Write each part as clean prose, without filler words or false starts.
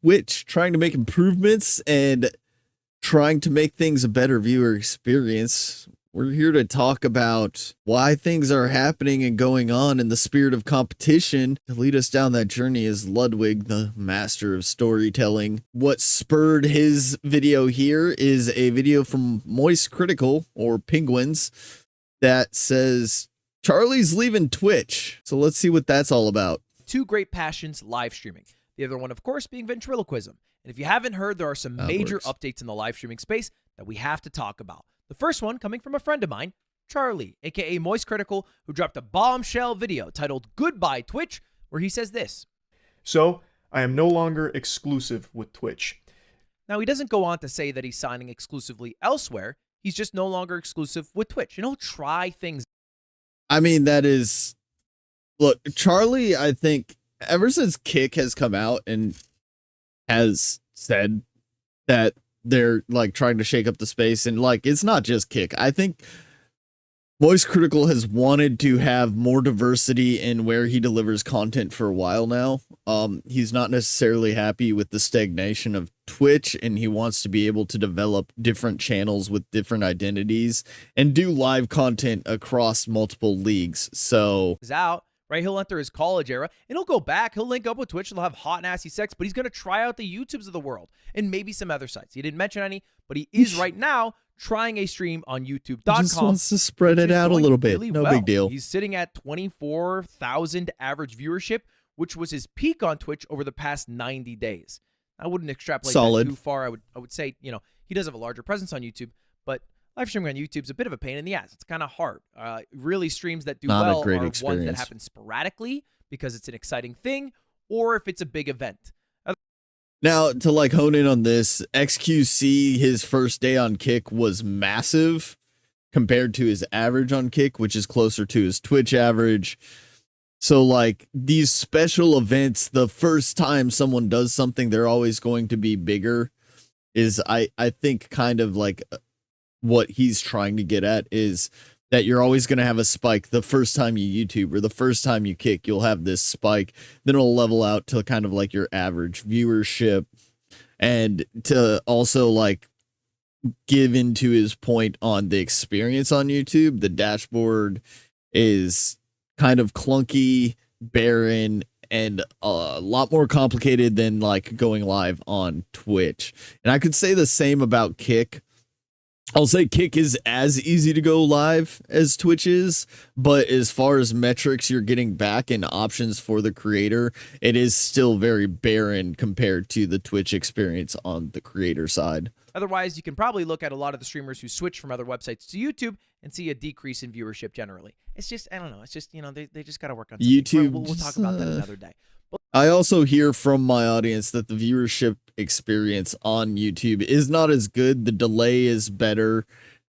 Twitch, trying to make improvements and trying to make things a better viewer experience. We're here to talk about why things are happening and going on in the spirit of competition. To lead us down that journey is Ludwig, the master of storytelling. What spurred his video here is a video from Moist Critical, or Penguins, that says, Charlie's leaving Twitch. So let's see what that's all about. Two great passions, live streaming. The other one, of course, being ventriloquism. And if you haven't heard, there are some major updates in the live streaming space that we have to talk about. The first one coming from a friend of mine, Charlie, aka Moist Critical, who dropped a bombshell video titled Goodbye Twitch, where he says this. So, I am no longer exclusive with Twitch. Now, he doesn't go on to say that he's signing exclusively elsewhere. He's just no longer exclusive with Twitch. And he'll try things. I mean, that is... Look, Charlie, I think, ever since Kick has come out and has said that they're like trying to shake up the space, and like it's not just Kick. I think Voice Critical has wanted to have more diversity in where he delivers content for a while now. He's not necessarily happy with the stagnation of Twitch, and he wants to be able to develop different channels with different identities and do live content across multiple leagues. So out. Right, he'll enter his college era, and he'll go back. He'll link up with Twitch. He'll have hot, nasty sex, but he's going to try out the YouTubes of the world and maybe some other sites. He didn't mention any, but he is right now trying a stream on YouTube.com. He just wants to spread it out a little bit. Really no big deal. He's sitting at 24,000 average viewership, which was his peak on Twitch over the past 90 days. I wouldn't extrapolate that too far. I would say, you know, he does have a larger presence on YouTube, but live streaming on YouTube is a bit of a pain in the ass. It's kind of hard. Really, streams that do well are ones that happen sporadically because it's an exciting thing, or if it's a big event. Now, to like hone in on this, XQC, his first day on Kick was massive compared to his average on Kick, which is closer to his Twitch average. So like these special events, the first time someone does something, they're always going to be bigger, is I think kind of like what he's trying to get at is that you're always going to have a spike. The first time you YouTube or the first time you Kick, you'll have this spike. Then it'll level out to kind of like your average viewership. And to also like give into his point on the experience on YouTube, the dashboard is kind of clunky, barren, and a lot more complicated than like going live on Twitch. And I could say the same about Kick. I'll say Kick is as easy to go live as Twitch is, but as far as metrics you're getting back and options for the creator, it is still very barren compared to the Twitch experience on the creator side. Otherwise, you can probably look at a lot of the streamers who switch from other websites to YouTube and see a decrease in viewership generally. It's just, I don't know, it's just, you know, they just got to work on something. YouTube. We'll talk about that another day. I also hear from my audience that the viewership experience on YouTube is not as good. The delay is better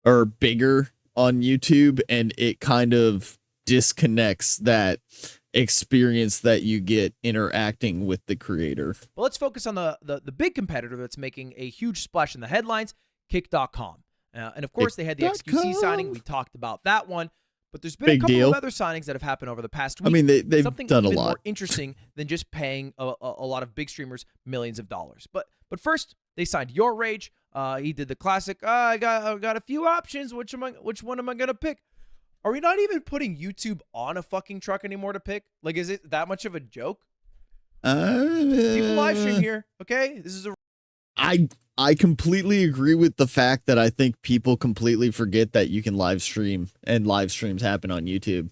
or bigger on YouTube, and it kind of disconnects that experience that you get interacting with the creator. Well, let's focus on the big competitor that's making a huge splash in the headlines, Kick.com. And of course, they had the XQC signing. We talked about that one. But there's been a couple of other signings that have happened over the past week. I mean, they've Something done a even lot. more interesting than just paying a lot of big streamers millions of dollars. But first, they signed Your Rage. He did the classic. I got a few options. Which one am I gonna pick? Are we not even putting YouTube on a fucking truck anymore to pick? Like, is it that much of a joke? People live stream here. Okay, this is a. I completely agree with the fact that I think people completely forget that you can live stream and live streams happen on YouTube.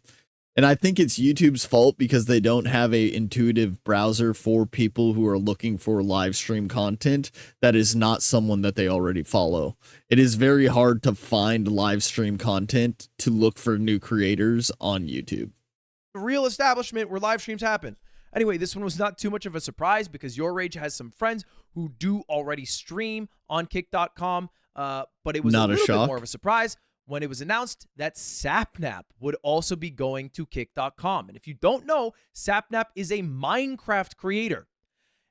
And I think it's YouTube's fault because they don't have a intuitive browser for people who are looking for live stream content that is not someone that they already follow. It is very hard to find live stream content to look for new creators on YouTube. A real establishment where live streams happen. Anyway, this one was not too much of a surprise because Your Rage has some friends who do already stream on Kick.com, but it was a little bit more of a surprise when it was announced that Sapnap would also be going to Kick.com. And if you don't know, Sapnap is a Minecraft creator.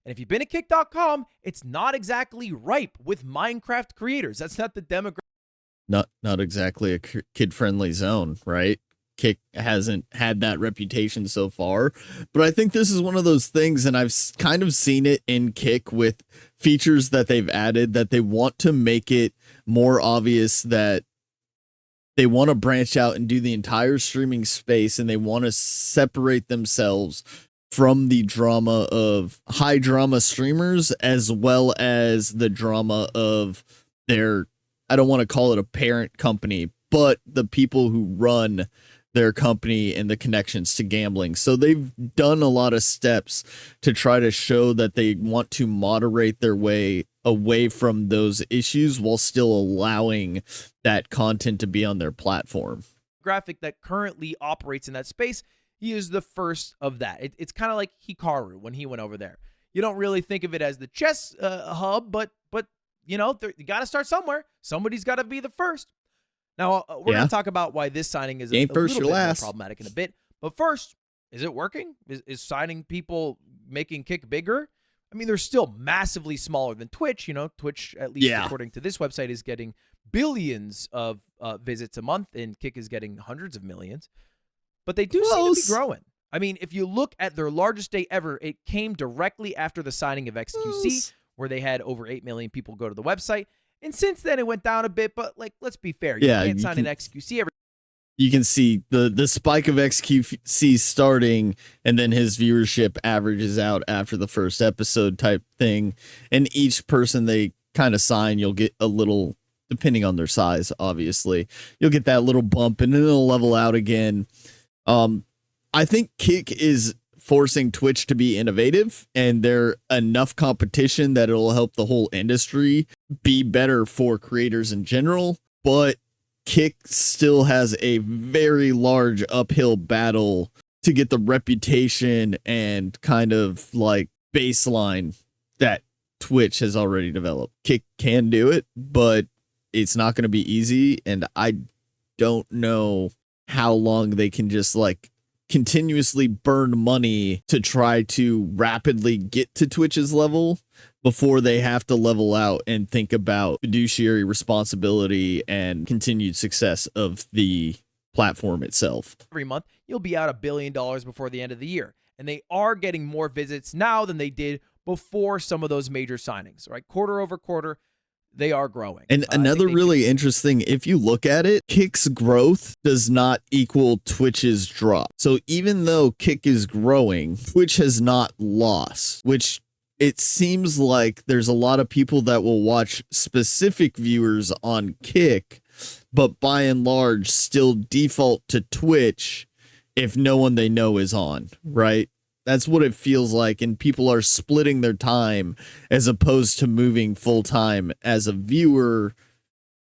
And if you've been at Kick.com, it's not exactly ripe with Minecraft creators. That's not the demographic. Not exactly a kid-friendly zone, right? Kick hasn't had that reputation so far. But I think this is one of those things, and I've kind of seen it in Kick with features that they've added, that they want to make it more obvious that they want to branch out and do the entire streaming space, and they want to separate themselves from the drama of high drama streamers, as well as the drama of their, I don't want to call it a parent company, but the people who run their company and the connections to gambling. So they've done a lot of steps to try to show that they want to moderate their way away from those issues while still allowing that content to be on their platform. Graphic that currently operates in that space, he is the first of that. It's kind of like Hikaru when he went over there. You don't really think of it as the chess hub, but you know, you got to start somewhere. Somebody's got to be the first. Now, we're going to talk about why this signing is a little bit more problematic in a bit. But first, is it working? Is signing people making Kick bigger? I mean, they're still massively smaller than Twitch. You know, Twitch, at least according to this website, is getting billions of visits a month, and Kick is getting hundreds of millions. But they do seem to be growing. I mean, if you look at their largest day ever, it came directly after the signing of XQC, where they had over 8 million people go to the website. And since then, it went down a bit, but like, let's be fair. You can't sign an XQC every. You can see the spike of XQC starting, and then his viewership averages out after the first episode type thing. And each person they kind of sign, you'll get a little, depending on their size, obviously, you'll get that little bump, and then it'll level out again. I think Kick is forcing Twitch to be innovative, and there enough competition that it'll help the whole industry be better for creators in general. But Kick still has a very large uphill battle to get the reputation and kind of like baseline that Twitch has already developed. Kick can do it, but it's not going to be easy, and I don't know how long they can just like continuously burn money to try to rapidly get to Twitch's level before they have to level out and think about fiduciary responsibility and continued success of the platform itself. Every month, you'll be out $1 billion before the end of the year. And they are getting more visits now than they did before some of those major signings, right? Quarter over quarter, they are growing. And another really interesting, if you look at it, Kick's growth does not equal Twitch's drop. So even though Kick is growing, Twitch has not lost, which it seems like there's a lot of people that will watch specific viewers on Kick, but by and large still default to Twitch if no one they know is on, right? That's what it feels like, and people are splitting their time as opposed to moving full-time as a viewer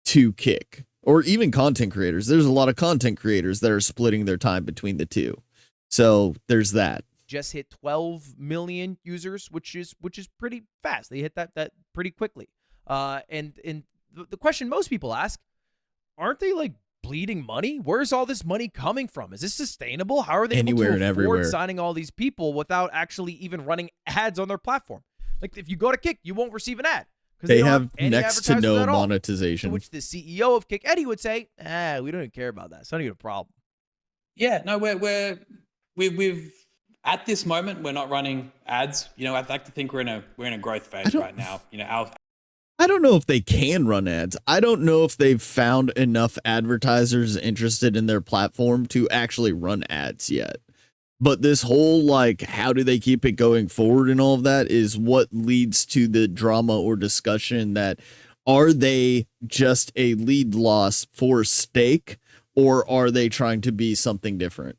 to Kick. Or even content creators. There's a lot of content creators that are splitting their time between the two. So there's that. Just hit 12 million users, which is pretty fast. They hit that pretty quickly. And the question most people ask, aren't they like bleeding money? Where's all this money coming from? Is this sustainable? How are they able to afford signing all these people without actually even running ads on their platform? Like if you go to Kick, you won't receive an ad because they have next to no monetization. To which the CEO of Kick, Eddie, would say, we don't even care about that. It's not even a problem. Yeah, no, we've at this moment we're not running ads. You know, I'd like to think we're in a growth phase right now. You know, I don't know if they can run ads. I don't know if they've found enough advertisers interested in their platform to actually run ads yet. But this whole, like, how do they keep it going forward and all of that is what leads to the drama or discussion that are they just a lead loss for stake, or are they trying to be something different?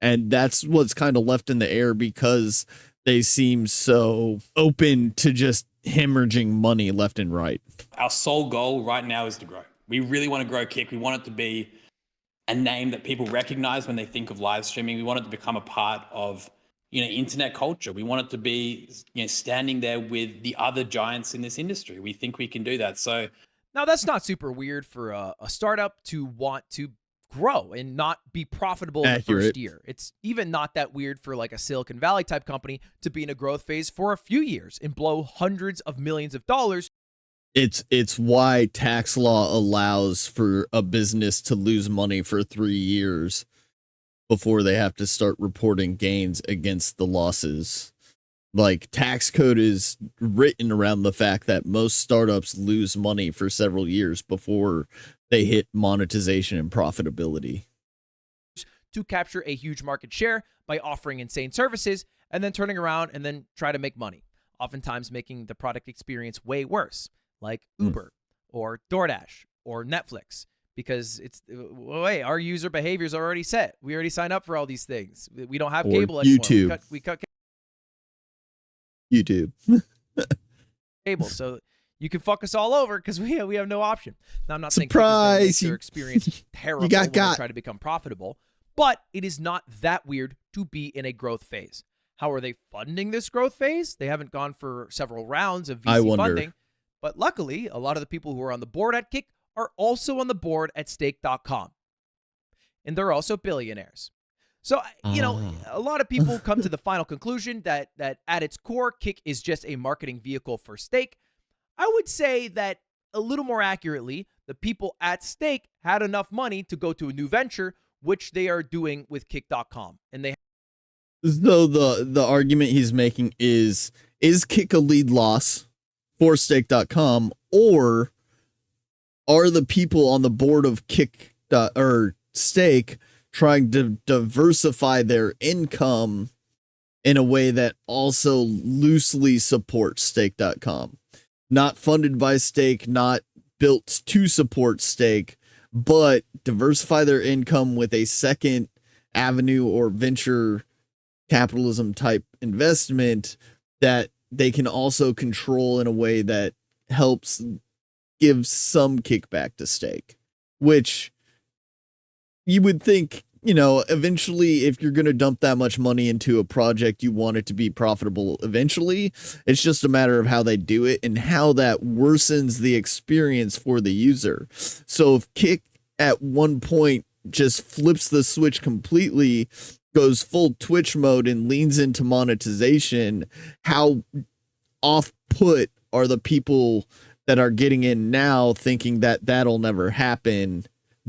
And that's what's kind of left in the air because they seem so open to just hemorrhaging money left and right. Our sole goal right now is to grow. We really want to grow Kick. We want it to be a name that people recognize when they think of live streaming. We want it to become a part of, you know, internet culture. We want it to be, you know, standing there with the other giants in this industry. We think we can do that. So now that's not super weird for a startup to want to grow and not be profitable in the first year. It's even not that weird for like a Silicon Valley type company to be in a growth phase for a few years and blow hundreds of millions of dollars. It's why tax law allows for a business to lose money for 3 years before they have to start reporting gains against the losses. Like, tax code is written around the fact that most startups lose money for several years before they hit monetization and profitability. To capture a huge market share by offering insane services and then turning around and then try to make money, oftentimes making the product experience way worse, like Uber or DoorDash or Netflix, because it's, wait, our user behaviors are already set. We already signed up for all these things. We don't have Or cable anymore. YouTube. We cut YouTube. cable, so you can fuck us all over because we have no option. Now, I'm not Surprise! saying their experience terrible You got when they try to become profitable, but it is not that weird to be in a growth phase. How are they funding this growth phase? They haven't gone for several rounds of VC funding, but luckily, a lot of the people who are on the board at Kick are also on the board at Stake.com, and they're also billionaires. So, you know, a lot of people come to the final conclusion that at its core, Kick is just a marketing vehicle for Stake. I would say that a little more accurately, the people at Stake had enough money to go to a new venture, which they are doing with Kick.com. And they So the argument he's making is Kick a lead loss for Stake.com, or are the people on the board of Kick or Stake trying to diversify their income in a way that also loosely supports Stake.com? Not funded by Stake, not built to support Stake, but diversify their income with a second avenue or venture capitalism type investment that they can also control in a way that helps give some kickback to Stake, which you would think, you know, eventually, if you're going to dump that much money into a project, you want it to be profitable eventually. It's just a matter of how they do it and how that worsens the experience for the user. So if Kick at one point just flips the switch completely, goes full Twitch mode and leans into monetization, how off-put are the people that are getting in now thinking that that'll never happen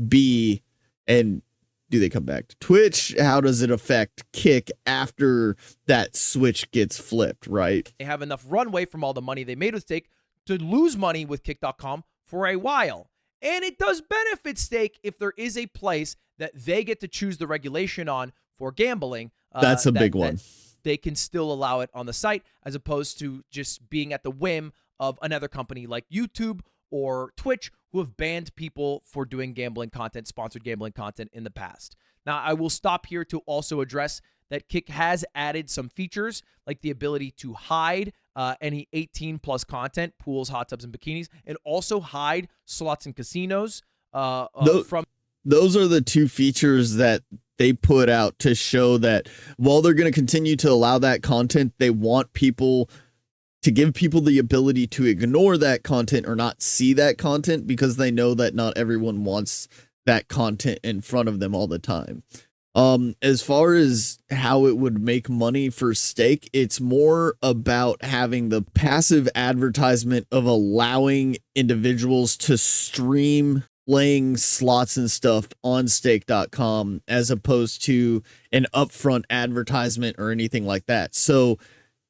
be, and do they come back to Twitch? How does it affect Kick after that switch gets flipped, right? They have enough runway from all the money they made with Stake to lose money with Kick.com for a while. And it does benefit Stake if there is a place that they get to choose the regulation on for gambling. That's a big one. They can still allow it on the site as opposed to just being at the whim of another company like YouTube or Twitch, who have banned people for doing gambling content, sponsored gambling content in the past. Now, I will stop here to also address that Kick has added some features like the ability to hide any 18-plus content, pools, hot tubs, and bikinis, and also hide slots and casinos from... Those are the two features that they put out to show that while they're going to continue to allow that content, they want people to give people the ability to ignore that content or not see that content, because they know that not everyone wants that content in front of them all the time. As far as how it would make money for Stake, it's more about having the passive advertisement of allowing individuals to stream playing slots and stuff on Stake.com as opposed to an upfront advertisement or anything like that. So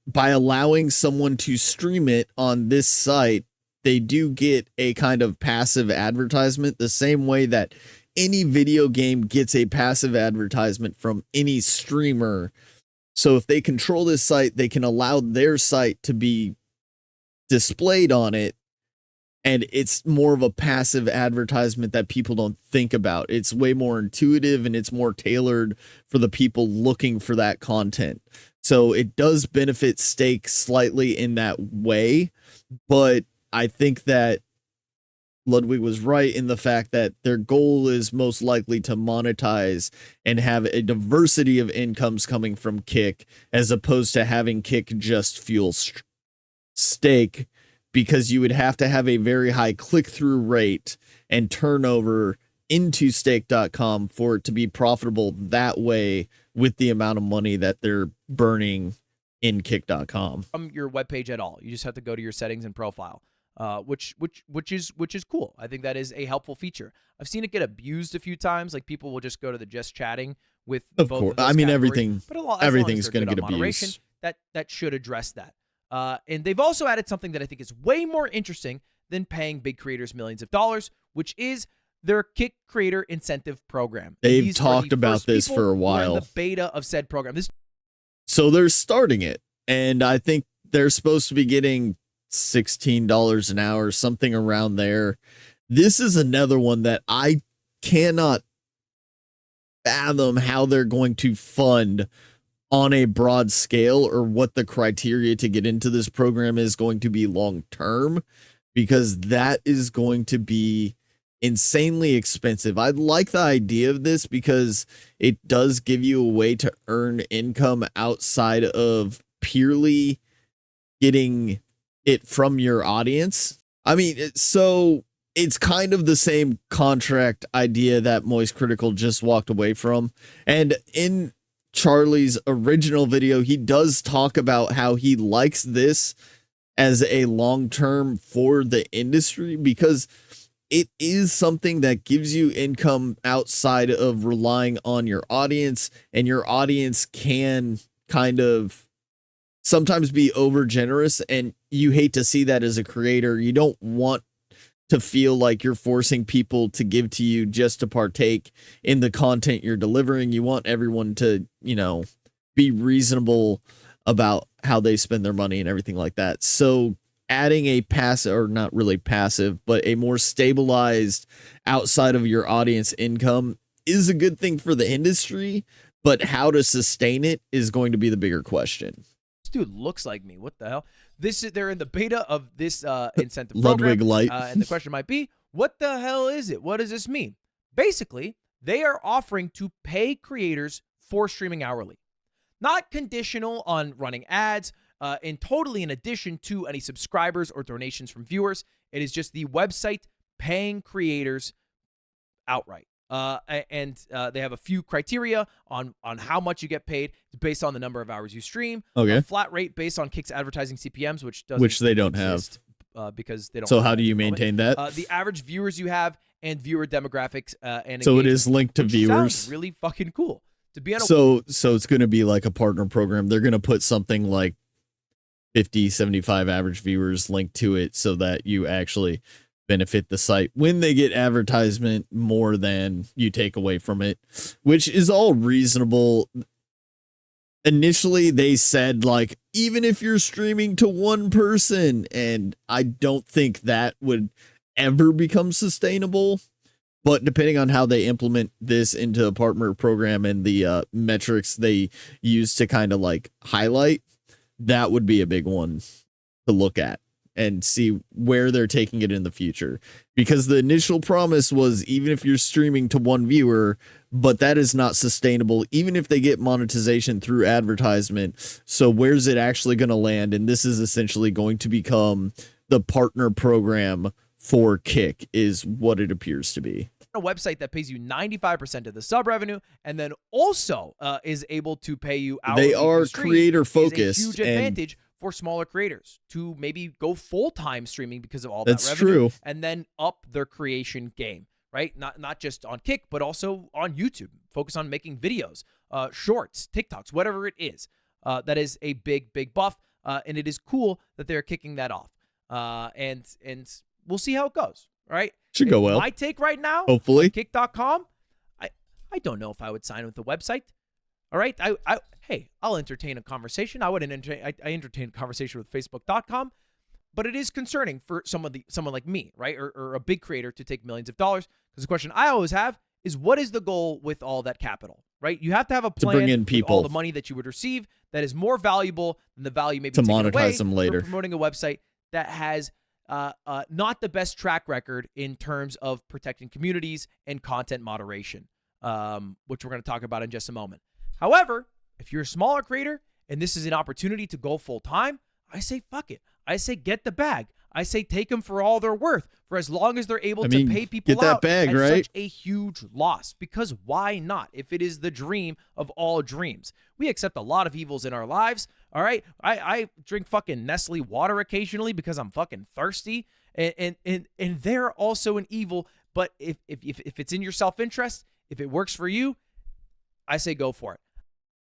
by allowing someone to stream it on this site, they do get a kind of passive advertisement, the same way that any video game gets a passive advertisement from any streamer. So if they control this site, they can allow their site to be displayed on it, and it's more of a passive advertisement that people don't think about. It's way more intuitive and it's more tailored for the people looking for that content. So it does benefit Stake slightly in that way, but I think that Ludwig was right in the fact that their goal is most likely to monetize and have a diversity of incomes coming from Kick, as opposed to having Kick just fuel Stake, because you would have to have a very high click-through rate and turnover into Stake.com for it to be profitable that way with the amount of money that they're burning in Kick.com. From your webpage at all. You just have to go to your settings and profile. which is cool. I think that is a helpful feature. I've seen it get abused a few times. Like people will just go to the just chatting with of both course. Of those I mean, categories. everything's going to get moderation, abused. That should address that. And they've also added something that I think is way more interesting than paying big creators millions of dollars, which is their Kick Creator Incentive Program. They've talked about this for a while. The beta of said program. So they're starting it, and I think they're supposed to be getting $16 an hour, something around there. This is another one that I cannot fathom how they're going to fund on a broad scale, or what the criteria to get into this program is going to be long term, because that is going to be insanely expensive. I like the idea of this because it does give you a way to earn income outside of purely getting it from your audience. I mean, so it's kind of the same contract idea that Moist Critical just walked away from. And in Charlie's original video, he does talk about how he likes this as a long term for the industry, because it is something that gives you income outside of relying on your audience, and your audience can kind of sometimes be over generous, and you hate to see that as a creator. You don't want to feel like you're forcing people to give to you just to partake in the content you're delivering. You want everyone to, be reasonable about how they spend their money and everything like that. So adding a passive, or not really passive, but a more stabilized outside of your audience income is a good thing for the industry, but how to sustain it is going to be the bigger question. This dude looks like me. What the hell? They're in the beta of this incentive Ludwig program. Light. And the question might be, what the hell is it? What does this mean? Basically, they are offering to pay creators for streaming hourly. Not conditional on running ads, and totally in addition to any subscribers or donations from viewers. It is just the website paying creators outright. And they have a few criteria on how much you get paid. It's based on the number of hours you stream. Okay. A flat rate based on Kick's advertising CPMs, which they don't have. Because they don't. So how do you maintain that? The average viewers you have and viewer demographics and so it is linked to viewers. Sounds really fucking cool. To be on so it's going to be like a partner program. They're going to put something like 50, 75 average viewers linked to it so that you actually benefit the site when they get advertisement more than you take away from it, which is all reasonable. Initially, they said, like, even if you're streaming to one person, and I don't think that would ever become sustainable. But depending on how they implement this into a partner program and the metrics they use to kind of like highlight, that would be a big one to look at and see where they're taking it in the future. Because the initial promise was even if you're streaming to one viewer, but that is not sustainable, even if they get monetization through advertisement. So where's it actually going to land? And this is essentially going to become the partner program for Kick, is what it appears to be. A website that pays you 95% of the sub revenue, and then also is able to pay you hourly. They are creator focused. Is a huge advantage for smaller creators to maybe go full-time streaming because of all that's that revenue. True. And then up their creation game, right? Not just on Kick, but also on YouTube. Focus on making videos, shorts, TikToks, whatever it is. That is a big buff, and it is cool that they're kicking that off. And we'll see how it goes. All right. Should go well. My take right now, hopefully, Kick.com, I don't know if I would sign with the website. All right. Hey, I'll entertain a conversation. I entertain a conversation with Facebook.com, but it is concerning for someone like me, right? Or a big creator to take millions of dollars. Because the question I always have is, what is the goal with all that capital, right? You have to have a plan to bring in people, all the money that you would receive that is more valuable than the value maybe to taken monetize away them later. For promoting a website that has not the best track record in terms of protecting communities and content moderation, which we're going to talk about in just a moment. However, if you're a smaller creator and this is an opportunity to go full time, I say fuck it. I say get the bag. I say take them for all they're worth, for as long as they're able to pay people get that out bag, at right? Such a huge loss. Because why not? If it is the dream of all dreams, we accept a lot of evils in our lives, All right. I drink fucking Nestle water occasionally because I'm fucking thirsty. And they're also an evil. But if it's in your self-interest, if it works for you, I say go for it.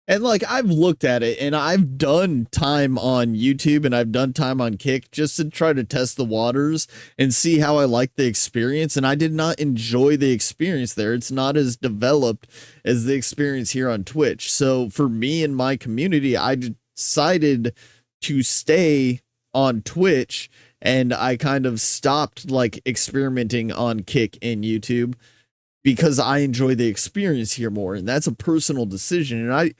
And like, I've looked at it and I've done time on YouTube and I've done time on Kick just to try to test the waters and see how I like the experience. And I did not enjoy the experience there. It's not as developed as the experience here on Twitch. So for me and my community, I decided to stay on Twitch, and I kind of stopped like experimenting on Kick and YouTube because I enjoy the experience here more. And that's a personal decision. And I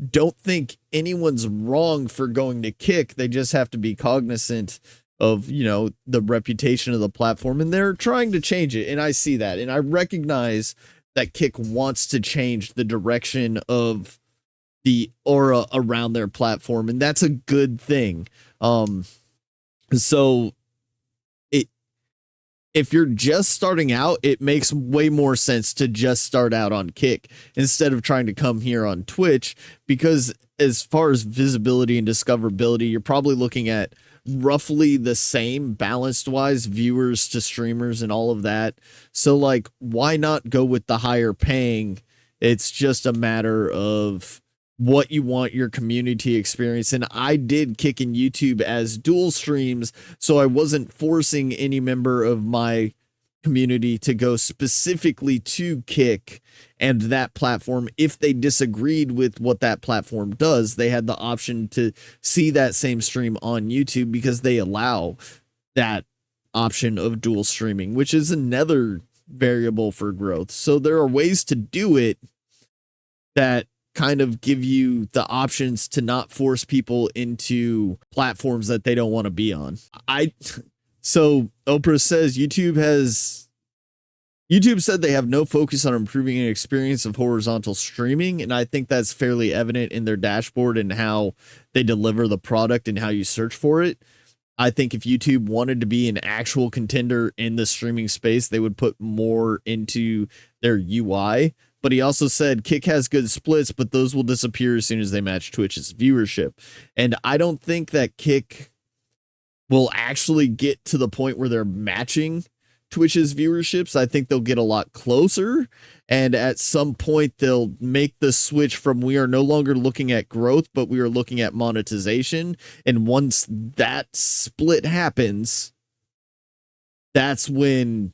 don't think anyone's wrong for going to Kick. They just have to be cognizant of, you know, the reputation of the platform, and they're trying to change it. And I see that. And I recognize that Kick wants to change the direction of the aura around their platform. And that's a good thing. So if you're just starting out, it makes way more sense to just start out on Kick instead of trying to come here on Twitch, because as far as visibility and discoverability, you're probably looking at roughly the same balanced wise viewers to streamers and all of that. So like, why not go with the higher paying? It's just a matter of what you want your community experience. And I did Kick and YouTube as dual streams, so I wasn't forcing any member of my community to go specifically to Kick and that platform. If they disagreed with what that platform does, they had the option to see that same stream on YouTube, because they allow that option of dual streaming, which is another variable for growth. So there are ways to do it that kind of give you the options to not force people into platforms that they don't want to be on. So Oprah says YouTube said they have no focus on improving an experience of horizontal streaming. And I think that's fairly evident in their dashboard and how they deliver the product and how you search for it. I think if YouTube wanted to be an actual contender in the streaming space, they would put more into their UI. But he also said Kick has good splits, but those will disappear as soon as they match Twitch's viewership. And I don't think that Kick will actually get to the point where they're matching Twitch's viewerships. I think they'll get a lot closer. And at some point, they'll make the switch from we are no longer looking at growth, but we are looking at monetization. And once that split happens, that's when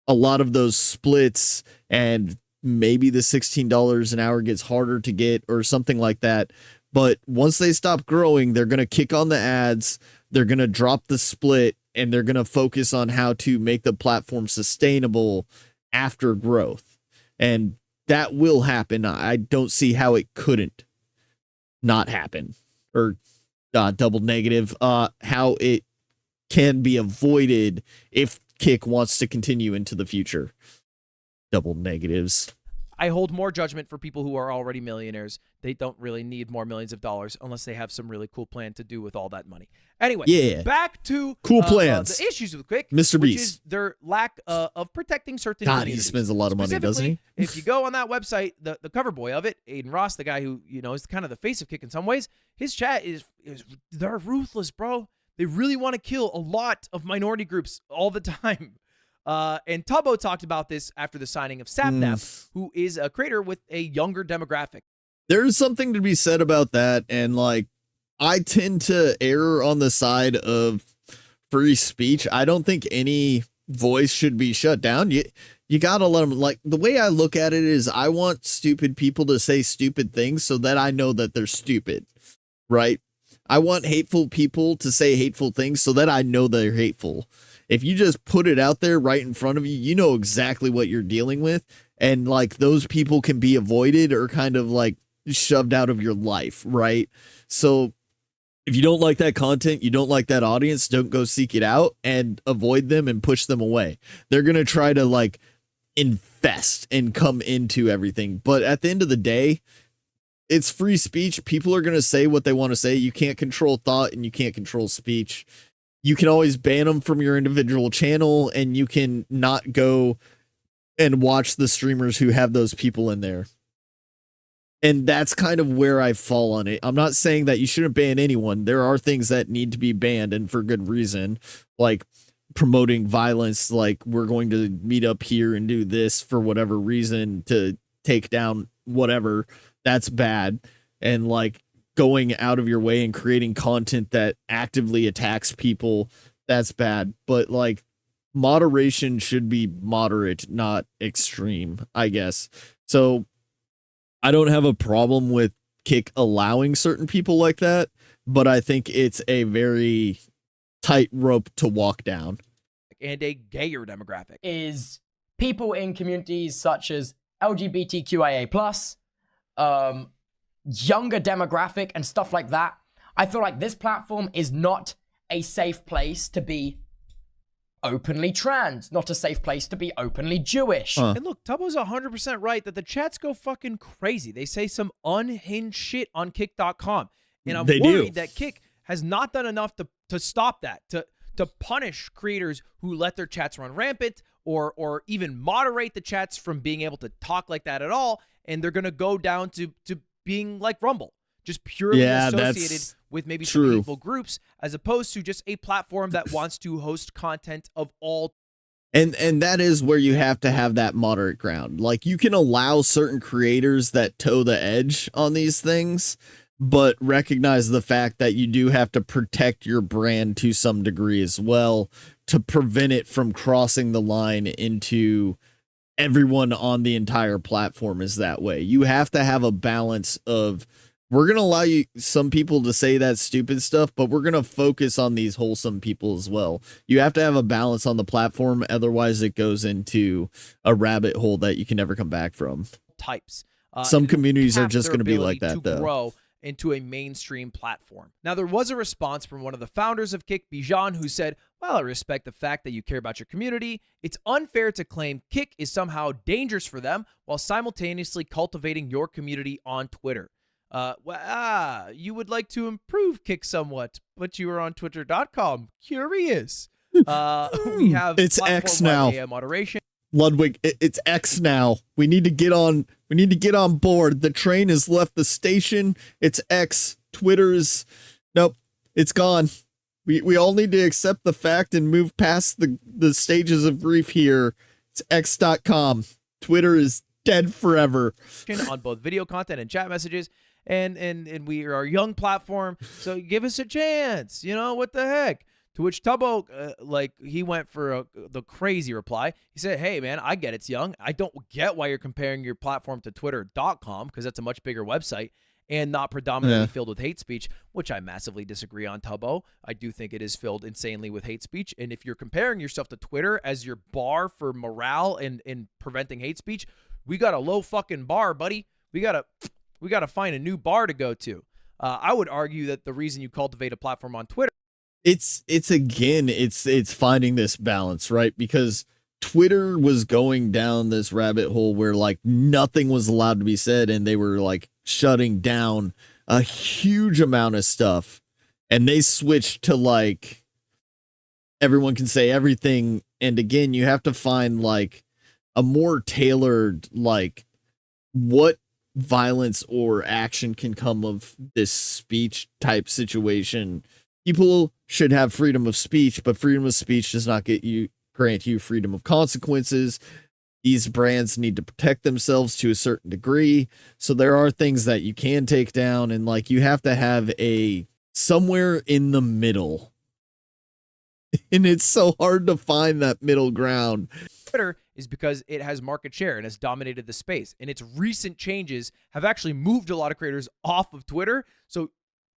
a lot of those splits and maybe the $16 an hour gets harder to get or something like that. But once they stop growing, they're going to kick on the ads, they're going to drop the split, and they're going to focus on how to make the platform sustainable after growth. And that will happen. I don't see how it couldn't not happen, or double negative, how it can be avoided if Kick wants to continue into the future. Double negatives. I hold more judgment for people who are already millionaires. They don't really need more millions of dollars unless they have some really cool plan to do with all that money. Anyway, yeah, back to cool plans. The issues with Kick, Mr. which Beast, is their lack of protecting certain. God, he spends a lot of money, doesn't he? If you go on that website, the cover boy of it, Aiden Ross, the guy who is kind of the face of Kick in some ways, his chat is they're ruthless, bro. They really want to kill a lot of minority groups all the time. And Tubbo talked about this after the signing of Sapnap, who is a creator with a younger demographic. There's something to be said about that. And like, I tend to err on the side of free speech. I don't think any voice should be shut down. You gotta let them, like, the way I look at it is I want stupid people to say stupid things so that I know that they're stupid, right? I want hateful people to say hateful things so that I know they're hateful. If you just put it out there right in front of you, you know exactly what you're dealing with. And like, those people can be avoided or kind of like shoved out of your life, right? So if you don't like that content, you don't like that audience, don't go seek it out and avoid them and push them away. They're going to try to like infest and come into everything. But at the end of the day, it's free speech. People are going to say what they want to say. You can't control thought and you can't control speech. You can always ban them from your individual channel, and you can not go and watch the streamers who have those people in there. And that's kind of where I fall on it. I'm not saying that you shouldn't ban anyone. There are things that need to be banned, and for good reason, like promoting violence. Like, we're going to meet up here and do this for whatever reason to take down whatever. That's bad. And like going out of your way and creating content that actively attacks people, that's bad. But like moderation should be moderate, not extreme, I guess. So I don't have a problem with Kick allowing certain people like that, but I think it's a very tight rope to walk down. And a gayer demographic is people in communities such as LGBTQIA+, younger demographic and stuff like that. I feel like this platform is not a safe place to be openly trans, not a safe place to be openly Jewish. And look, Tubbo's 100% right that the chats go fucking crazy. They say some unhinged shit on Kick.com. And I'm worried that Kick has not done enough to stop that, to punish creators who let their chats run rampant or even moderate the chats from being able to talk like that at all. And they're going to go down to being like Rumble, just purely associated with maybe some hateful groups, as opposed to just a platform that wants to host content of all. And that is where you have to have that moderate ground. Like, you can allow certain creators that toe the edge on these things, but recognize the fact that you do have to protect your brand to some degree as well, to prevent it from crossing the line into everyone on the entire platform is that way. You have to have a balance of, we're going to allow some people to say that stupid stuff, but we're going to focus on these wholesome people as well. You have to have a balance on the platform. Otherwise it goes into a rabbit hole that you can never come back from. Types. Some communities are just going to be like that, though. Grow into a mainstream platform. Now, there was a response from one of the founders of Kick, Bijan, who said, "While I respect the fact that you care about your community, it's unfair to claim Kick is somehow dangerous for them while simultaneously cultivating your community on Twitter. You would like to improve Kick somewhat, but you are on Twitter.com. Curious. We have it's X now. Moderation. Ludwig, it's X now. We need to get on. We need to get on board. The train has left the station. It's X. Twitter's nope. It's gone. We all need to accept the fact and move past the stages of grief here. It's X.com. Twitter is dead forever. On both video content and chat messages. And we are a young platform, so give us a chance. You know, what the heck? To which Tubbo, he went for the crazy reply. He said, "Hey, man, I get it's young. I don't get why you're comparing your platform to Twitter.com, because that's a much bigger website and not predominantly filled with hate speech," which I massively disagree on, Tubbo. I do think it is filled insanely with hate speech. And if you're comparing yourself to Twitter as your bar for morale and preventing hate speech, we got a low fucking bar, buddy. We got to find a new bar to go to. I would argue that the reason you cultivate a platform on Twitter, it's finding this balance, right? Because Twitter was going down this rabbit hole where like nothing was allowed to be said, and they were like shutting down a huge amount of stuff, and they switched to like everyone can say everything. And again, you have to find like a more tailored, like, what violence or action can come of this speech type situation. People should have freedom of speech, but freedom of speech does not grant you freedom of consequences. These brands need to protect themselves to a certain degree. So there are things that you can take down, and like, you have to have a somewhere in the middle. And it's so hard to find that middle ground. Twitter is because it has market share and has dominated the space. And its recent changes have actually moved a lot of creators off of Twitter. So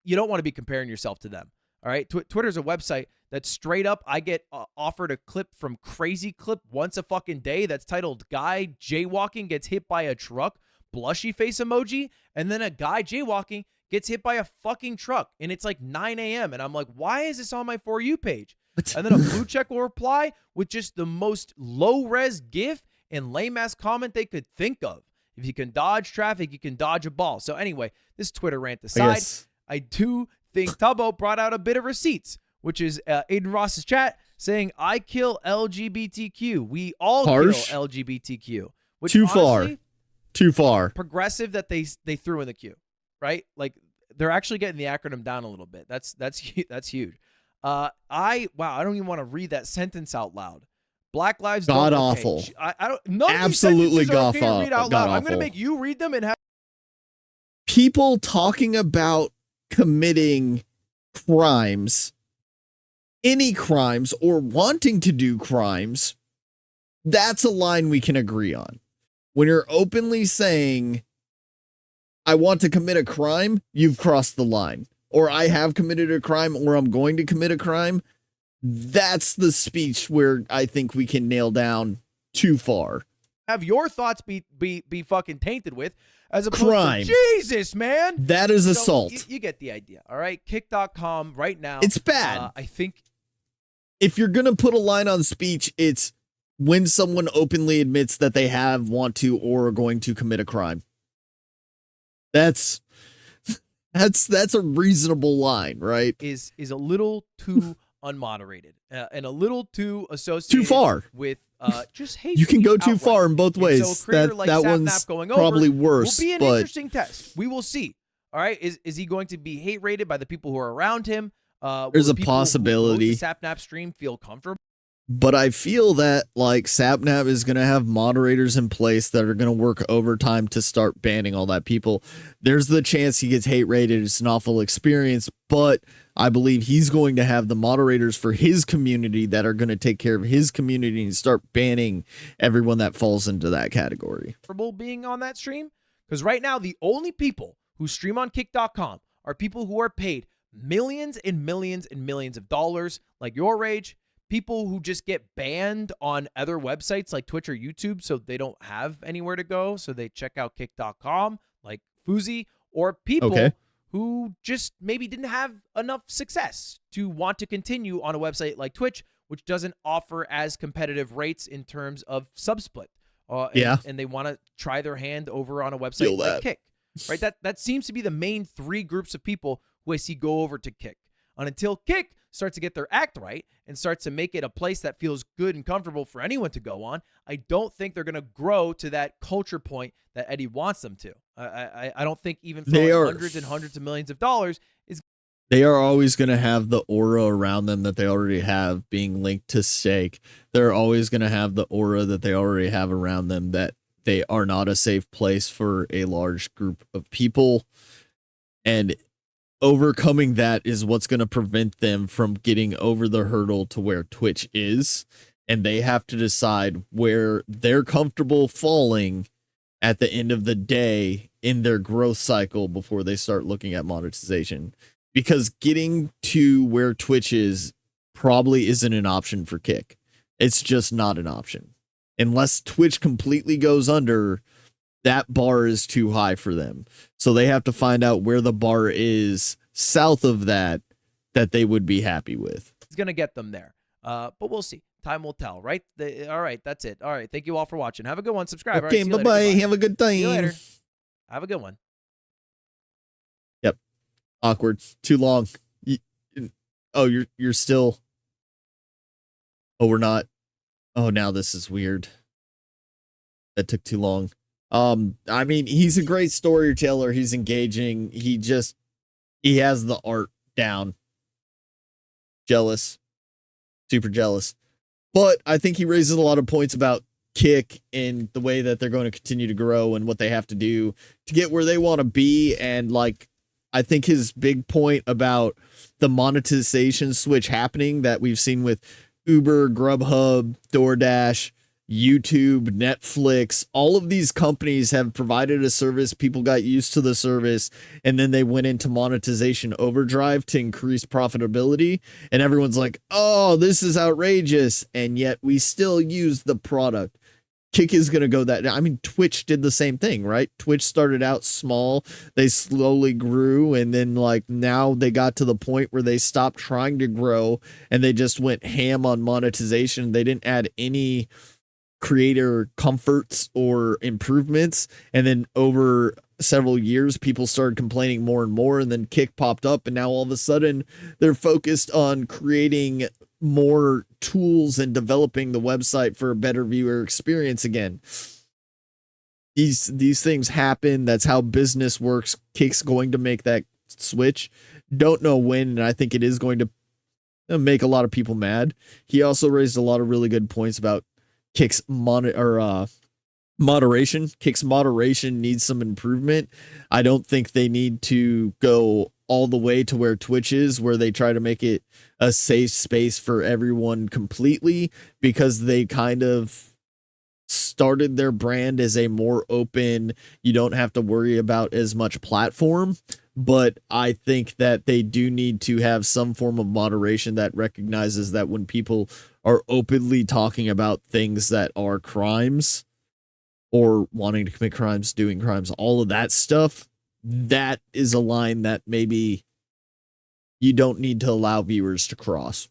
you don't want to be comparing yourself to them. All right. Twitter is a website that straight up, I get offered a clip from Crazy Clip once a fucking day that's titled "Guy Jaywalking Gets Hit by a Truck," blushy face emoji. And then a guy jaywalking gets hit by a fucking truck. And it's like 9 a.m. And I'm like, why is this on my For You page? And then a blue check will reply with just the most low-res GIF and lame-ass comment they could think of. If you can dodge traffic, you can dodge a ball. So anyway, this Twitter rant aside, I do think Tubbo brought out a bit of receipts, which is Aiden Ross's chat saying, "I kill LGBTQ. We all kill LGBTQ." Which, Too honestly, Too far. Progressive that they threw in the queue, right? Like they're actually getting the acronym down a little bit. That's huge. I don't even want to read that sentence out loud. Black lives God don't awful. Okay. I don't. None Absolutely of these sentences are okay to god read out loud. I'm awful. gonna make you read them and have People talking about committing crimes, any crimes, or wanting to do crimes. That's a line we can agree on. When you're openly saying, I want to commit a crime, you've crossed the line. Or I have committed a crime, or I'm going to commit a crime. That's the speech where I think we can nail down too far. have your thoughts be fucking tainted with, as opposed Crime. to Jesus, man. That is assault. You get the idea, all right? Kick.com right now. It's bad. I think if you're going to put a line on speech, it's when someone openly admits that they want to or are going to commit a crime. That's a reasonable line, right? is a little too unmoderated and a little too associated Too far with just hate. You can go too outright. far in both ways. So a creator like that Sapnap one's going probably over worse. Will be an but interesting test. We will see. All right, is he going to be hate rated by the people who are around him? There's will a the people possibility. Who go to Sapnap stream feel comfortable? But I feel that like Sapnap is going to have moderators in place that are going to work overtime to start banning all that people. There's the chance he gets hate rated. It's an awful experience, but I believe he's going to have the moderators for his community that are going to take care of his community and start banning everyone that falls into that category. Being on that stream? Because right now, the only people who stream on kick.com are people who are paid millions and millions and millions of dollars, like your Rage. People who just get banned on other websites like Twitch or YouTube, so they don't have anywhere to go, so they check out kick.com, like Fuzi, or people who just maybe didn't have enough success to want to continue on a website like Twitch, which doesn't offer as competitive rates in terms of subsplit. And they want to try their hand over on a website like Kick. Right? That seems to be the main three groups of people who I see go over to Kick. And until Kick starts to get their act right and starts to make it a place that feels good and comfortable for anyone to go on, I don't think they're going to grow to that culture point that Eddie wants them to. I don't think even for hundreds and hundreds of millions of dollars is. They are always going to have the aura around them that they already have being linked to stake. They're always going to have the aura that they already have around them that they are not a safe place for a large group of people. And overcoming that is what's going to prevent them from getting over the hurdle to where Twitch is. And they have to decide where they're comfortable falling at the end of the day in their growth cycle before they start looking at monetization. Because getting to where Twitch is probably isn't an option for Kick. It's just not an option. Unless Twitch completely goes under, that bar is too high for them. So they have to find out where the bar is south of that they would be happy with. It's going to get them there. But we'll see. Time will tell, right? All right, that's it. All right, thank you all for watching. Have a good one. Subscribe. Okay, all right, bye-bye. Have a good time. See you later. Have a good one. Yep. Awkward. Too long. You're still. Oh, we're not. Oh, now this is weird. That took too long. I mean, he's a great storyteller. He's engaging. He has the art down. Jealous. Super jealous. But I think he raises a lot of points about Kick and the way that they're going to continue to grow and what they have to do to get where they want to be. And like, I think his big point about the monetization switch happening that we've seen with Uber, Grubhub, DoorDash, YouTube, Netflix, all of these companies have provided a service. People got used to the service, and then they went into monetization overdrive to increase profitability. And everyone's like, oh, this is outrageous. And yet we still use the product. Kick is going to go that. I mean, Twitch did the same thing, right? Twitch started out small. They slowly grew. And then like now they got to the point where they stopped trying to grow and they just went ham on monetization. They didn't add any creator comforts or improvements. And then over several years, people started complaining more and more. And then Kick popped up. And now all of a sudden they're focused on creating more tools and developing the website for a better viewer experience again. these things happen. That's how business works. Kick's going to make that switch. Don't know when, and I think it is going to make a lot of people mad. He also raised a lot of really good points about Kick's moderation. Kick's moderation needs some improvement. I don't think they need to go all the way to where Twitch is, where they try to make it a safe space for everyone completely, because they kind of started their brand as a more open, you don't have to worry about as much platform. But I think that they do need to have some form of moderation that recognizes that when people are openly talking about things that are crimes or wanting to commit crimes, doing crimes, all of that stuff, that is a line that maybe you don't need to allow viewers to cross.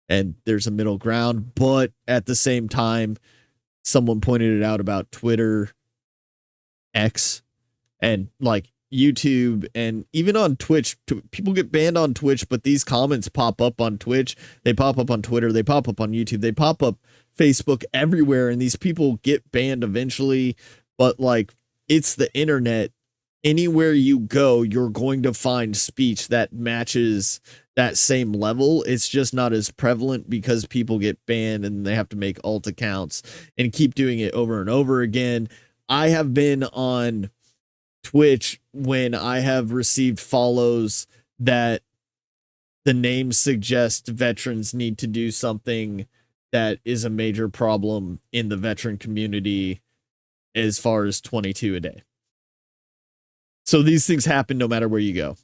And there's a middle ground, but at the same time, someone pointed it out about Twitter, X, and like YouTube, and even on Twitch. People get banned on Twitch, but these comments pop up on Twitch, they pop up on Twitter, they pop up on YouTube, they pop up Facebook, everywhere, and these people get banned eventually. But like, it's the internet. Anywhere you go, you're going to find speech that matches that same level. It's just not as prevalent because people get banned and they have to make alt accounts and keep doing it over and over again. I have been on Twitch when I have received follows that the name suggests veterans need to do something that is a major problem in the veteran community as far as 22 a day. So these things happen no matter where you go.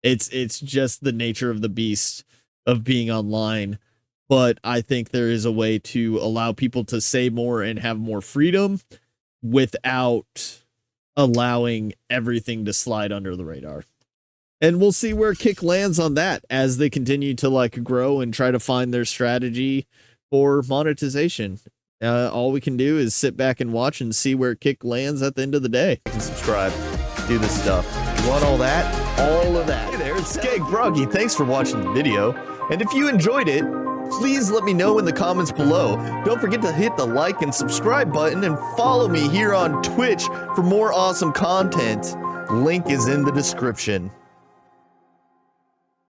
It's just the nature of the beast of being online. But I think there is a way to allow people to say more and have more freedom without allowing everything to slide under the radar. And we'll see where Kick lands on that as they continue to like grow and try to find their strategy for monetization. All we can do is sit back and watch and see where Kick lands at the end of the day. And subscribe, do this stuff. You want all that? All of that. Hey there, it's Skeg Broggy. Thanks for watching the video. And if you enjoyed it, please let me know in the comments below. Don't forget to hit the like and subscribe button and follow me here on Twitch for more awesome content. Link is in the description.